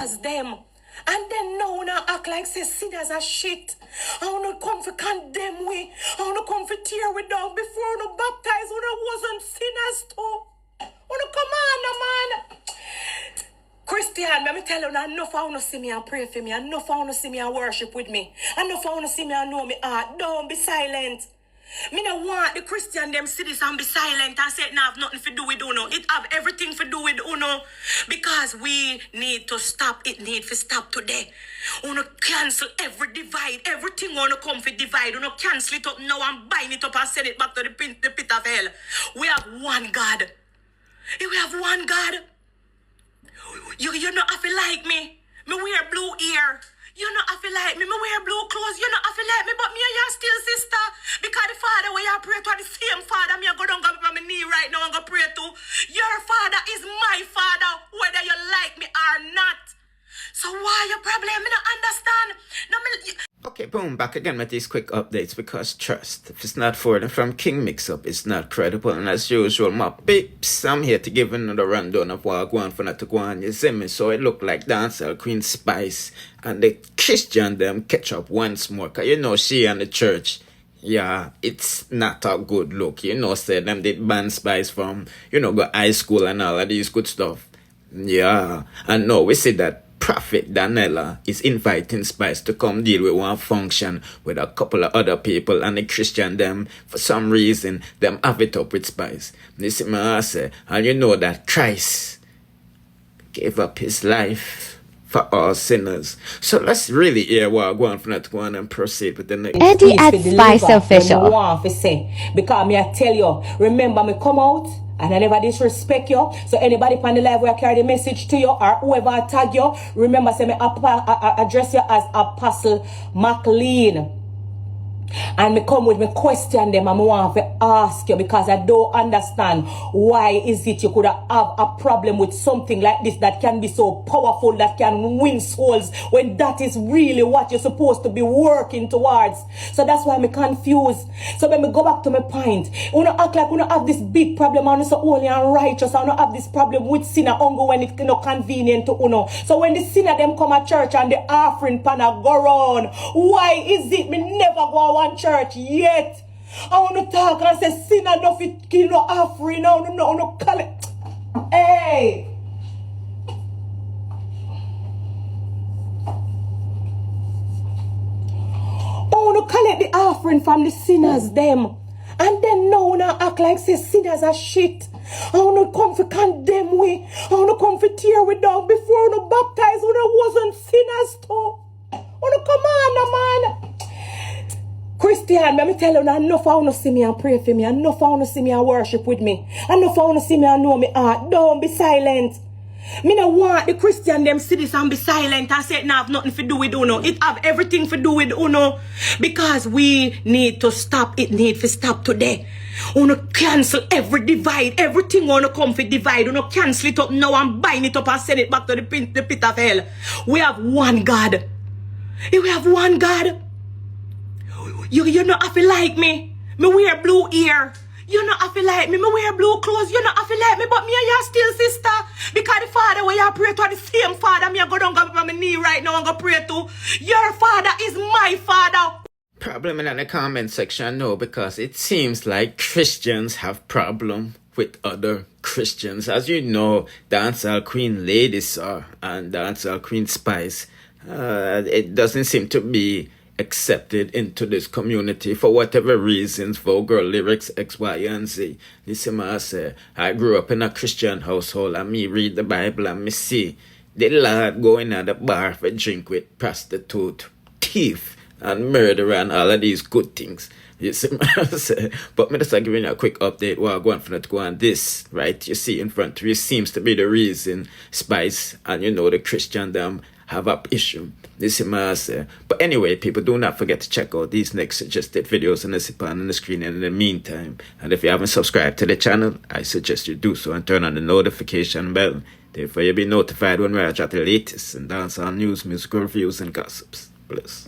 as them. And then now now act like say sinners are shit. I wanna come for condemn we. I wanna come for tear we down before I wanna baptize when I wasn't sinners too. Wanna come on, man. Christian, let me tell you, enough I wanna see me and pray for me. Enough I wanna see me and worship with me. Enough I wanna see me and know me heart. Don't be silent. Me no want the Christian them see this and be silent and say it not have nothing to do with Uno. It have everything to do with Uno. Because we need to stop. It need to stop today. Uno cancel every divide. Everything Uno come for divide. Uno cancel it up now and bind it up and send it back to the pit of hell. We have one God. We have one God. You not have to like me. Me wear blue ear. You not have to like me. Me wear blue clothes. You not have to like me. But me and you still sister. Because the father where you pray to the same father. Me I go down on my knee right now and go pray to. Your father is my father. Whether you like me or not. So why your problem? Me not understand. No, Okay, boom, back again with these quick updates because trust, if it's not for them from Kingmixup, it's not credible. And as usual, my peeps, I'm here to give another rundown of what I go on for not to go on, you see me? So it looked like Dancehall Queen Spice and the Christian them catch up once more. Cause you know she and the church, yeah, it's not a good look. You know, say them did ban Spice from, you know, go high school and all of these good stuff. Yeah, and now we see that Prophet Daniela is inviting Spice to come deal with one function with a couple of other people, and the Christian them, for some reason, them have it up with Spice. This is my answer. And you know that Christ gave up his life for all sinners. So let's really hear what I go on for not to go on and proceed with the next. Eddie at Spice Official. Because me I tell you, remember me come out and I never disrespect you. So anybody on the live where I carry the message to you or whoever tag you, remember say me address you as Apostle McLean. And me come with me question them and I want to ask you because I don't understand why is it you could have a problem with something like this that can be so powerful, that can win souls, when that is really what you're supposed to be working towards. So that's why I'm confused. So when me go back to my point, you don't act like you don't have this big problem and so holy and righteous, and you don't have this problem with sinner ongo when it's convenient to uno. So when the sinner them come at church and the offering panel go round, why is it me never go one church yet? I want to talk and say sinner no fit kill no offering, no call it. Hey, I want to collect the offering from the sinners them, and then now act like say sinners are shit. I want to come for condemn we. I want to come for tear we down before I want to baptize when I wasn't sinners too. I want to come on, man. Christian, let me tell you, enough I want to see me and pray for me. Enough I want to see me and worship with me. Enough I want to see me and know me heart. Don't be silent. Me no want the Christian them see this and be silent and say it not have nothing to do with Uno. It have everything to do with Uno. Because we need to stop. It need to stop today. Uno cancel every divide. Everything Uno come for divide. Uno cancel it up now and bind it up and send it back to the pit of hell. We have one God. We have one God. You not have to like me. Me wear blue ear. You not have to like me. Me wear blue clothes. You not have to like me. But me and you still sister. Because the father where you pray to the same father. Me I go down on my knee right now and go pray to. Your father is my father. Problem in the comment section, no, because it seems like Christians have problem with other Christians. As you know, Dancehall Queen Lady Sir and Dancehall Queen Spice, it doesn't seem to be accepted into this community for whatever reasons, vulgar lyrics, X, Y, and Z. Listen, I say, I grew up in a Christian household and me read the Bible and me see the Lord going at the bar for drink with prostitute, thief, and murder and all of these good things. You see, I say, but me just giving you a quick update while I'm going for it to go on this, right? You see in front of you seems to be the reason Spice and you know the Christian them have up issue. This is my answer. But anyway, people, do not forget to check out these next suggested videos on the screen. And in the meantime, and if you haven't subscribed to the channel, I suggest you do so and turn on the notification bell. Therefore, you'll be notified when we are at the latest and dancehall news, musical reviews, and gossips. Bless.